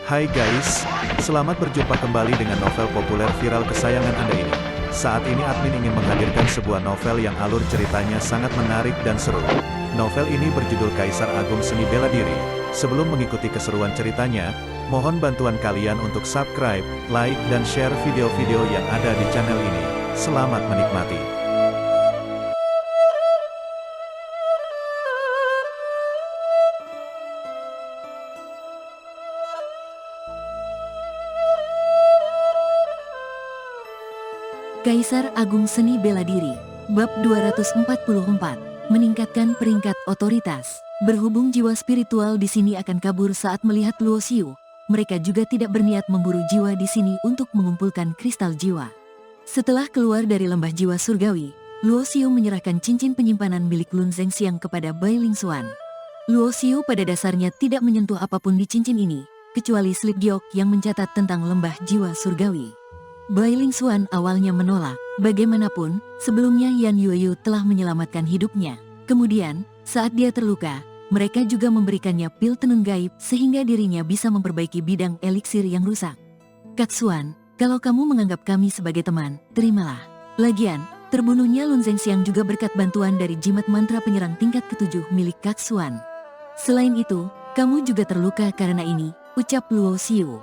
Hai guys, selamat berjumpa kembali dengan novel populer viral kesayangan Anda ini. Saat ini admin ingin menghadirkan sebuah novel yang alur ceritanya sangat menarik dan seru. Novel ini berjudul Kaisar Agung Seni Bela Diri. Sebelum mengikuti keseruan ceritanya, mohon bantuan kalian untuk subscribe, like, dan share video-video yang ada di channel ini. Selamat menikmati. Kaisar Agung Seni Bela Diri, Bab 244, meningkatkan peringkat otoritas. Berhubung jiwa spiritual di sini akan kabur saat melihat Luo Xiu, mereka juga tidak berniat memburu jiwa di sini untuk mengumpulkan kristal jiwa. Setelah keluar dari lembah jiwa surgawi, Luo Xiu menyerahkan cincin penyimpanan milik Lun Zengxiang kepada Bai Lingxuan. Luo Xiu pada dasarnya tidak menyentuh apapun di cincin ini, kecuali slip giok yang mencatat tentang lembah jiwa surgawi. Bai Lingxuan awalnya menolak, bagaimanapun, sebelumnya Yan Yueyu telah menyelamatkan hidupnya. Kemudian, saat dia terluka, mereka juga memberikannya pil tenun gaib sehingga dirinya bisa memperbaiki bidang eliksir yang rusak. Kak Xuan, kalau kamu menganggap kami sebagai teman, terimalah. Lagian, terbunuhnya Lun Zengxiang juga berkat bantuan dari jimat mantra penyerang tingkat ke-7 milik Kak Xuan. Selain itu, kamu juga terluka karena ini, ucap Luo Xiu.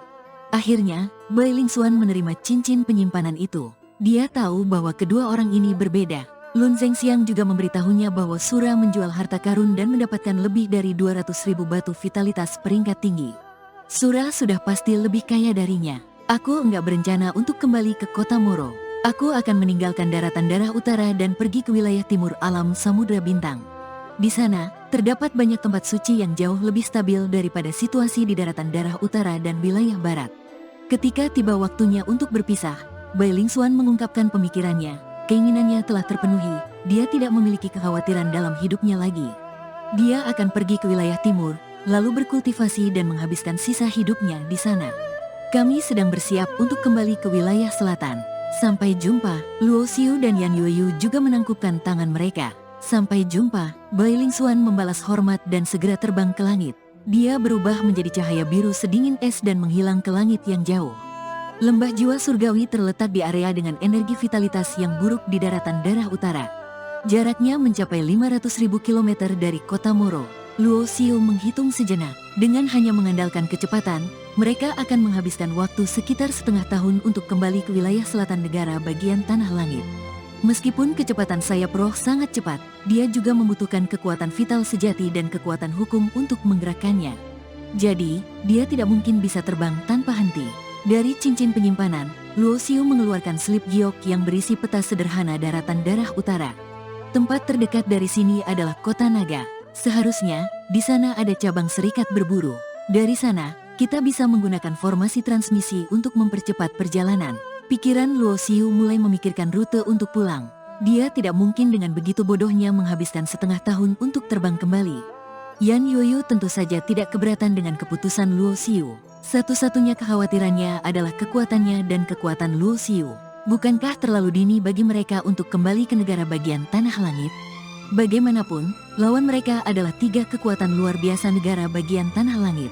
Akhirnya, Bai Lingxuan menerima cincin penyimpanan itu. Dia tahu bahwa kedua orang ini berbeda. Lun Zengxiang juga memberitahunya bahwa Sura menjual harta karun dan mendapatkan lebih dari 200.000 batu vitalitas peringkat tinggi. Sura sudah pasti lebih kaya darinya. Aku enggak berencana untuk kembali ke kota Moro. Aku akan meninggalkan daratan darah utara dan pergi ke wilayah timur alam Samudra Bintang. Di sana, terdapat banyak tempat suci yang jauh lebih stabil daripada situasi di daratan darah utara dan wilayah barat. Ketika tiba waktunya untuk berpisah, Bai Lingxuan mengungkapkan pemikirannya. Keinginannya telah terpenuhi, dia tidak memiliki kekhawatiran dalam hidupnya lagi. Dia akan pergi ke wilayah timur, lalu berkultivasi dan menghabiskan sisa hidupnya di sana. Kami sedang bersiap untuk kembali ke wilayah selatan. Sampai jumpa. Luo Xiu dan Yan Yueyu juga menangkupkan tangan mereka. Sampai jumpa. Bai Lingxuan membalas hormat dan segera terbang ke langit. Dia berubah menjadi cahaya biru sedingin es dan menghilang ke langit yang jauh. Lembah jiwa surgawi terletak di area dengan energi vitalitas yang buruk di daratan darah utara. Jaraknya mencapai 500.000 km dari kota Moro. Luo Xiu menghitung sejenak. Dengan hanya mengandalkan kecepatan, mereka akan menghabiskan waktu sekitar setengah tahun untuk kembali ke wilayah selatan negara bagian tanah langit. Meskipun kecepatan sayap roh sangat cepat, dia juga membutuhkan kekuatan vital sejati dan kekuatan hukum untuk menggerakkannya. Jadi, dia tidak mungkin bisa terbang tanpa henti. Dari cincin penyimpanan, Luo Xiu mengeluarkan slip giok yang berisi peta sederhana daratan darah utara. Tempat terdekat dari sini adalah kota naga. Seharusnya, di sana ada cabang serikat berburu. Dari sana, kita bisa menggunakan formasi transmisi untuk mempercepat perjalanan. Pikiran Luo Xiu mulai memikirkan rute untuk pulang. Dia tidak mungkin dengan begitu bodohnya menghabiskan setengah tahun untuk terbang kembali. Yan Yueyu tentu saja tidak keberatan dengan keputusan Luo Xiu. Satu-satunya kekhawatirannya adalah kekuatannya dan kekuatan Luo Xiu. Bukankah terlalu dini bagi mereka untuk kembali ke negara bagian tanah langit? Bagaimanapun, lawan mereka adalah 3 kekuatan luar biasa negara bagian tanah langit.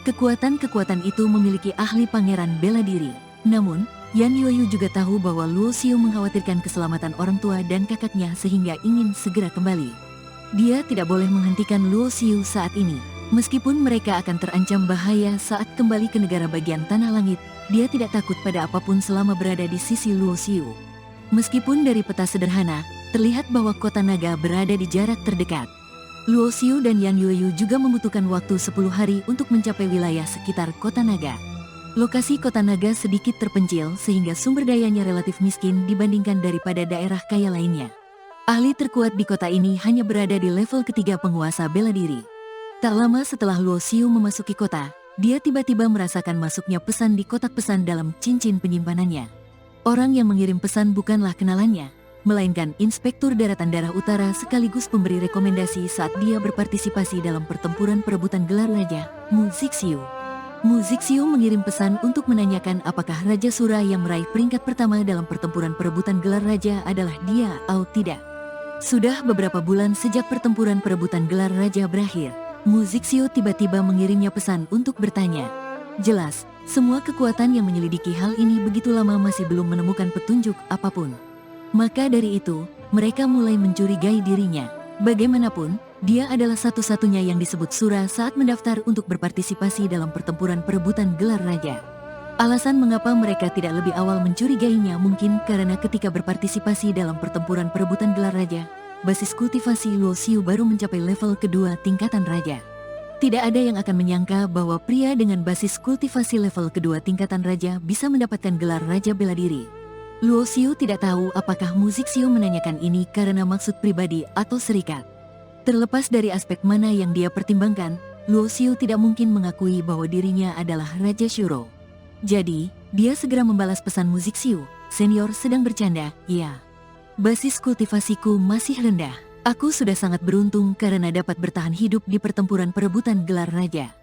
Kekuatan-kekuatan itu memiliki ahli pangeran bela diri. Namun, Yan Yueyu juga tahu bahwa Luo Xiu mengkhawatirkan keselamatan orang tua dan kakaknya sehingga ingin segera kembali. Dia tidak boleh menghentikan Luo Xiu saat ini. Meskipun mereka akan terancam bahaya saat kembali ke negara bagian tanah langit, dia tidak takut pada apapun selama berada di sisi Luo Xiu. Meskipun dari peta sederhana, terlihat bahwa kota naga berada di jarak terdekat. Luo Xiu dan Yan Yueyu juga membutuhkan waktu 10 hari untuk mencapai wilayah sekitar kota naga. Lokasi kota naga sedikit terpencil sehingga sumber dayanya relatif miskin dibandingkan daripada daerah kaya lainnya. Ahli terkuat di kota ini hanya berada di level ketiga penguasa bela diri. Tak lama setelah Luo Xiu memasuki kota, dia tiba-tiba merasakan masuknya pesan di kotak pesan dalam cincin penyimpanannya. Orang yang mengirim pesan bukanlah kenalannya, melainkan Inspektur Daratan Darah Utara sekaligus pemberi rekomendasi saat dia berpartisipasi dalam pertempuran perebutan gelar raja, Mu Zixiu. Mu Zixiu mengirim pesan untuk menanyakan apakah Raja Sura yang meraih peringkat pertama dalam pertempuran perebutan gelar raja adalah dia atau tidak. Sudah beberapa bulan sejak pertempuran perebutan gelar raja berakhir, Mu Zixiu tiba-tiba mengirimnya pesan untuk bertanya. Jelas, semua kekuatan yang menyelidiki hal ini begitu lama masih belum menemukan petunjuk apapun. Maka dari itu, mereka mulai mencurigai dirinya. Bagaimanapun, dia adalah satu-satunya yang disebut Sura saat mendaftar untuk berpartisipasi dalam pertempuran perebutan gelar raja. Alasan mengapa mereka tidak lebih awal mencurigainya mungkin karena ketika berpartisipasi dalam pertempuran perebutan gelar raja, basis kultivasi Luo Xiu baru mencapai level kedua tingkatan raja. Tidak ada yang akan menyangka bahwa pria dengan basis kultivasi level kedua tingkatan raja bisa mendapatkan gelar raja bela diri. Luo Xiu tidak tahu apakah Mu Zixiu menanyakan ini karena maksud pribadi atau serikat. Terlepas dari aspek mana yang dia pertimbangkan, Luo Xiu tidak mungkin mengakui bahwa dirinya adalah Raja Shuro. Jadi, dia segera membalas pesan Mu Zixiu, "Senior sedang bercanda, ya. Basis kultivasiku masih rendah. Aku sudah sangat beruntung karena dapat bertahan hidup di pertempuran perebutan gelar raja.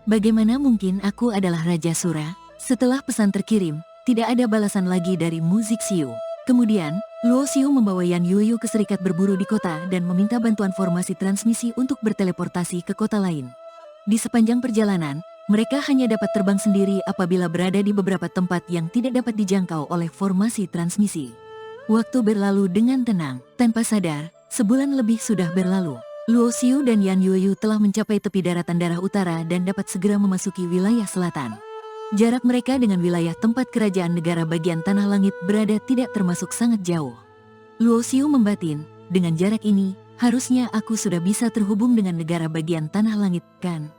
Bagaimana mungkin aku adalah Raja Sura?" Setelah pesan terkirim, tidak ada balasan lagi dari Mu Zixiu. Kemudian, Luo Xiu membawa Yan Yuyu ke serikat berburu di kota dan meminta bantuan formasi transmisi untuk berteleportasi ke kota lain. Di sepanjang perjalanan, mereka hanya dapat terbang sendiri apabila berada di beberapa tempat yang tidak dapat dijangkau oleh formasi transmisi. Waktu berlalu dengan tenang, tanpa sadar, sebulan lebih sudah berlalu. Luo Xiu dan Yan Yuyu telah mencapai tepi daratan darah utara dan dapat segera memasuki wilayah selatan. Jarak mereka dengan wilayah tempat kerajaan negara bagian tanah langit berada tidak termasuk sangat jauh. Luo Xiu membatin, dengan jarak ini, harusnya aku sudah bisa terhubung dengan negara bagian tanah langit, kan?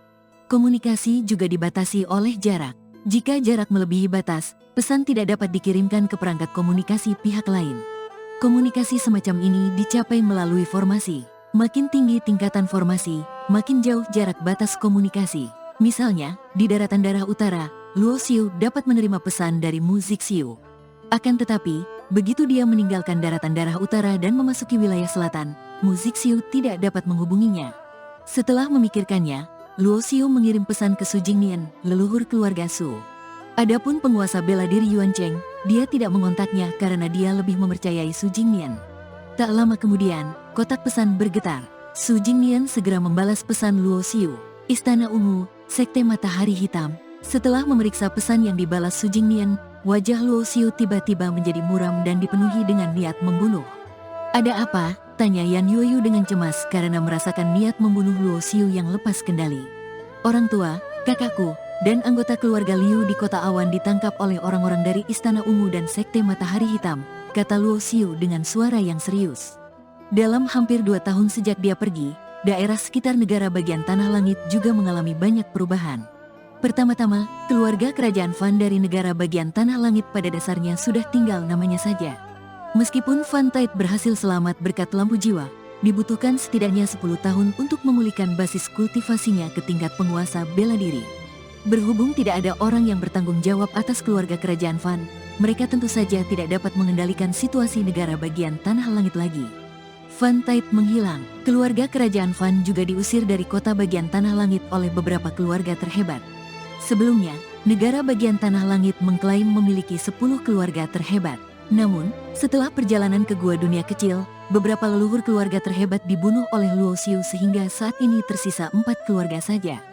Komunikasi juga dibatasi oleh jarak. Jika jarak melebihi batas, pesan tidak dapat dikirimkan ke perangkat komunikasi pihak lain. Komunikasi semacam ini dicapai melalui formasi. Makin tinggi tingkatan formasi, makin jauh jarak batas komunikasi. Misalnya, di daratan darah utara, Luo Xiu dapat menerima pesan dari Mu Zixiu. Akan tetapi, begitu dia meninggalkan daratan darah utara dan memasuki wilayah selatan, Mu Zixiu tidak dapat menghubunginya. Setelah memikirkannya, Luo Xiu mengirim pesan ke Su Jingnian, leluhur keluarga Su. Adapun penguasa bela diri Yuan Cheng, dia tidak mengontaknya karena dia lebih mempercayai Su Jingnian. Tak lama kemudian, kotak pesan bergetar. Su Jingnian segera membalas pesan Luo Xiu. Istana Ungu, Sekte Matahari Hitam. Setelah memeriksa pesan yang dibalas Su Jingnian, wajah Luo Xiu tiba-tiba menjadi muram dan dipenuhi dengan niat membunuh. "Ada apa?" tanya Yan Yuyu dengan cemas karena merasakan niat membunuh Luo Xiu yang lepas kendali. "Orang tua, kakakku, dan anggota keluarga Liu di kota awan ditangkap oleh orang-orang dari Istana Ungu dan Sekte Matahari Hitam," kata Luo Xiu dengan suara yang serius. Dalam hampir 2 tahun sejak dia pergi, daerah sekitar negara bagian tanah langit juga mengalami banyak perubahan. Pertama-tama, keluarga kerajaan Fan dari negara bagian tanah langit pada dasarnya sudah tinggal namanya saja. Meskipun Fan Tide berhasil selamat berkat lampu jiwa, dibutuhkan setidaknya 10 tahun untuk memulihkan basis kultivasinya ke tingkat penguasa bela diri. Berhubung tidak ada orang yang bertanggung jawab atas keluarga kerajaan Fan, mereka tentu saja tidak dapat mengendalikan situasi negara bagian tanah langit lagi. Fan Tide menghilang, keluarga kerajaan Fan juga diusir dari kota bagian tanah langit oleh beberapa keluarga terhebat. Sebelumnya, negara bagian tanah langit mengklaim memiliki 10 keluarga terhebat. Namun, setelah perjalanan ke gua dunia kecil, beberapa leluhur keluarga terhebat dibunuh oleh Luo Xiu sehingga saat ini tersisa 4 keluarga saja.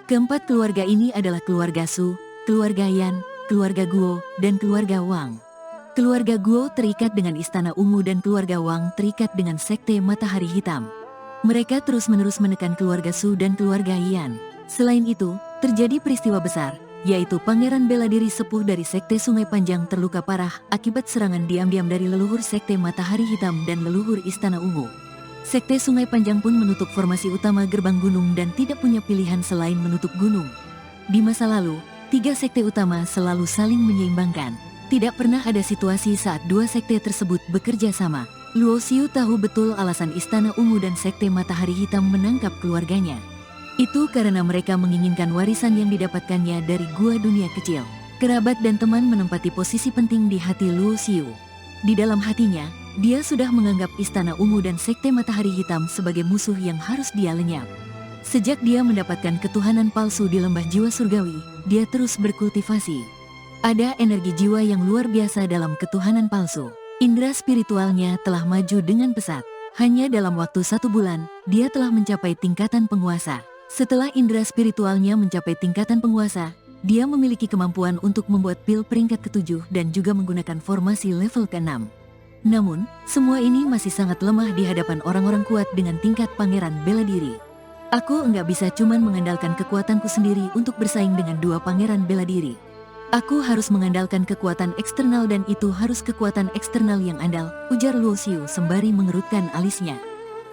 Keempat keluarga ini adalah keluarga Su, keluarga Yan, keluarga Guo, dan keluarga Wang. Keluarga Guo terikat dengan Istana Ungu dan keluarga Wang terikat dengan Sekte Matahari Hitam. Mereka terus-menerus menekan keluarga Su dan keluarga Yan. Selain itu, terjadi peristiwa besar, yaitu Pangeran Bela Diri Sepuh dari Sekte Sungai Panjang terluka parah akibat serangan diam-diam dari leluhur Sekte Matahari Hitam dan leluhur Istana Ungu. Sekte Sungai Panjang pun menutup formasi utama gerbang gunung dan tidak punya pilihan selain menutup gunung. Di masa lalu, 3 sekte utama selalu saling menyeimbangkan. Tidak pernah ada situasi saat 2 sekte tersebut bekerja sama. Luo Xiu tahu betul alasan Istana Ungu dan Sekte Matahari Hitam menangkap keluarganya. Itu karena mereka menginginkan warisan yang didapatkannya dari gua dunia kecil. Kerabat dan teman menempati posisi penting di hati Luo Xiu. Di dalam hatinya, dia sudah menganggap Istana Ungu dan Sekte Matahari Hitam sebagai musuh yang harus dia lenyap. Sejak dia mendapatkan ketuhanan palsu di lembah jiwa surgawi, dia terus berkultivasi. Ada energi jiwa yang luar biasa dalam ketuhanan palsu. Indera spiritualnya telah maju dengan pesat. Hanya dalam waktu 1 bulan, dia telah mencapai tingkatan penguasa. Setelah indera spiritualnya mencapai tingkatan penguasa, dia memiliki kemampuan untuk membuat pil peringkat ke-7 dan juga menggunakan formasi level ke-6. Namun, semua ini masih sangat lemah di hadapan orang-orang kuat dengan tingkat pangeran bela diri. Aku enggak bisa cuman mengandalkan kekuatanku sendiri untuk bersaing dengan dua pangeran bela diri. Aku harus mengandalkan kekuatan eksternal dan itu harus kekuatan eksternal yang andal, ujar Luo Xiu sembari mengerutkan alisnya.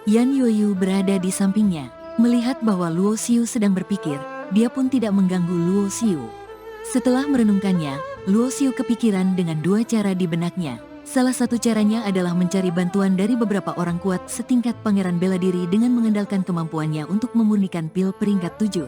Yan Yuyu berada di sampingnya. Melihat bahwa Luo Xiu sedang berpikir, dia pun tidak mengganggu Luo Xiu. Setelah merenungkannya, Luo Xiu kepikiran dengan dua cara di benaknya. Salah satu caranya adalah mencari bantuan dari beberapa orang kuat setingkat pangeran bela diri dengan mengandalkan kemampuannya untuk memurnikan pil peringkat 7.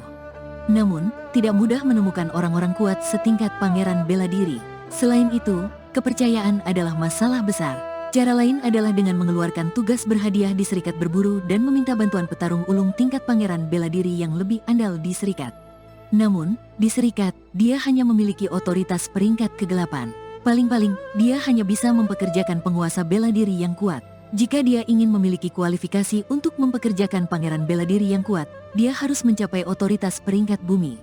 Namun, tidak mudah menemukan orang-orang kuat setingkat pangeran bela diri. Selain itu, kepercayaan adalah masalah besar. Cara lain adalah dengan mengeluarkan tugas berhadiah di serikat berburu dan meminta bantuan petarung ulung tingkat pangeran bela diri yang lebih andal di serikat. Namun, di serikat, dia hanya memiliki otoritas peringkat ke-8. Paling-paling, dia hanya bisa mempekerjakan penguasa bela diri yang kuat. Jika dia ingin memiliki kualifikasi untuk mempekerjakan pangeran bela diri yang kuat, dia harus mencapai otoritas peringkat bumi.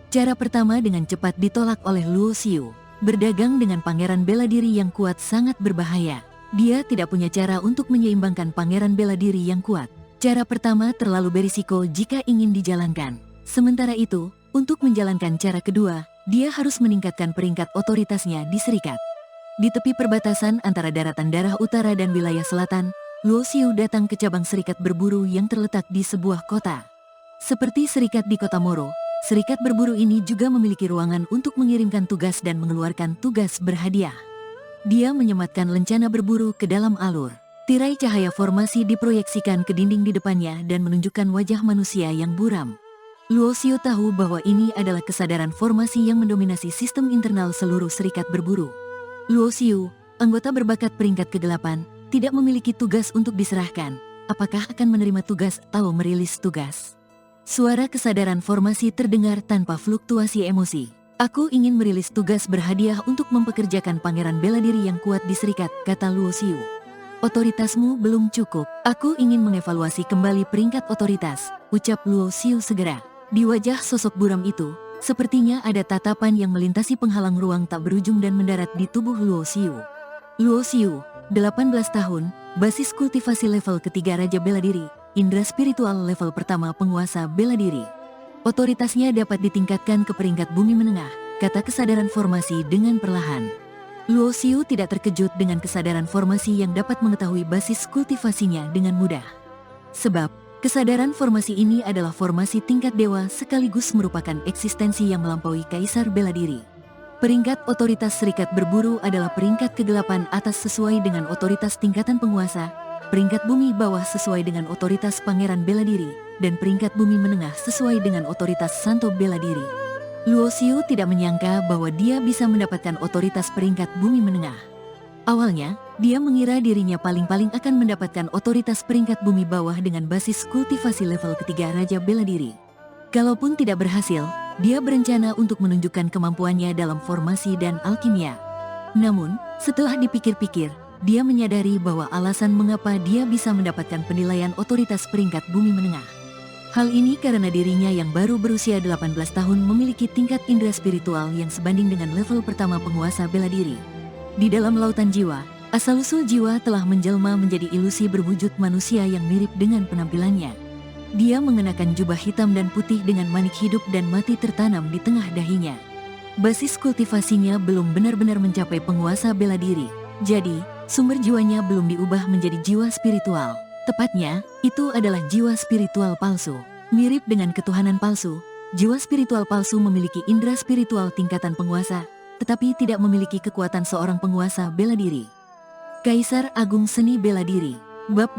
Cara pertama dengan cepat ditolak oleh Luo Xiu. Berdagang dengan pangeran bela diri yang kuat sangat berbahaya. Dia tidak punya cara untuk menyeimbangkan pangeran bela diri yang kuat. Cara pertama terlalu berisiko jika ingin dijalankan. Sementara itu, untuk menjalankan cara kedua, dia harus meningkatkan peringkat otoritasnya di serikat. Di tepi perbatasan antara daratan darah utara dan wilayah selatan, Luo Xiu datang ke cabang serikat berburu yang terletak di sebuah kota. Seperti serikat di kota Moro, serikat berburu ini juga memiliki ruangan untuk mengirimkan tugas dan mengeluarkan tugas berhadiah. Dia menyematkan lencana berburu ke dalam alur. Tirai cahaya formasi diproyeksikan ke dinding di depannya dan menunjukkan wajah manusia yang buram. Luo Xiu tahu bahwa ini adalah kesadaran formasi yang mendominasi sistem internal seluruh serikat berburu. Luo Xiu, anggota berbakat peringkat ke-8, tidak memiliki tugas untuk diserahkan. Apakah akan menerima tugas atau merilis tugas? Suara kesadaran formasi terdengar tanpa fluktuasi emosi. Aku ingin merilis tugas berhadiah untuk mempekerjakan pangeran bela diri yang kuat di serikat, kata Luo Xiu. Otoritasmu belum cukup. Aku ingin mengevaluasi kembali peringkat otoritas, ucap Luo Xiu segera. Di wajah sosok buram itu, sepertinya ada tatapan yang melintasi penghalang ruang tak berujung dan mendarat di tubuh Luo Xiu. Luo Xiu, 18 tahun, basis kultivasi level ketiga Raja Bela Diri, indera spiritual level pertama penguasa bela diri. Otoritasnya dapat ditingkatkan ke peringkat bumi menengah, kata kesadaran formasi dengan perlahan. Luo Xiu tidak terkejut dengan kesadaran formasi yang dapat mengetahui basis kultivasinya dengan mudah. Sebab, kesadaran formasi ini adalah formasi tingkat dewa sekaligus merupakan eksistensi yang melampaui kaisar bela diri. Peringkat otoritas serikat berburu adalah peringkat ke-8 atas sesuai dengan otoritas tingkatan penguasa, peringkat bumi bawah sesuai dengan otoritas pangeran bela diri, dan peringkat bumi menengah sesuai dengan otoritas santo bela diri. Luo Xiu tidak menyangka bahwa dia bisa mendapatkan otoritas peringkat bumi menengah. Awalnya, dia mengira dirinya paling-paling akan mendapatkan otoritas peringkat bumi bawah dengan basis kultivasi level ketiga Raja Bela Diri. Kalaupun tidak berhasil, dia berencana untuk menunjukkan kemampuannya dalam formasi dan alkimia. Namun, setelah dipikir-pikir, dia menyadari bahwa alasan mengapa dia bisa mendapatkan penilaian otoritas peringkat bumi menengah. Hal ini karena dirinya yang baru berusia 18 tahun memiliki tingkat indera spiritual yang sebanding dengan level pertama penguasa bela diri. Di dalam lautan jiwa, asal-usul jiwa telah menjelma menjadi ilusi berwujud manusia yang mirip dengan penampilannya. Dia mengenakan jubah hitam dan putih dengan manik hidup dan mati tertanam di tengah dahinya. Basis kultivasinya belum benar-benar mencapai penguasa bela diri. Jadi, sumber jiwanya belum diubah menjadi jiwa spiritual. Tepatnya, itu adalah jiwa spiritual palsu. Mirip dengan ketuhanan palsu, jiwa spiritual palsu memiliki indera spiritual tingkatan penguasa, tetapi tidak memiliki kekuatan seorang penguasa bela diri. Kaisar Agung Seni Bela Diri, Bab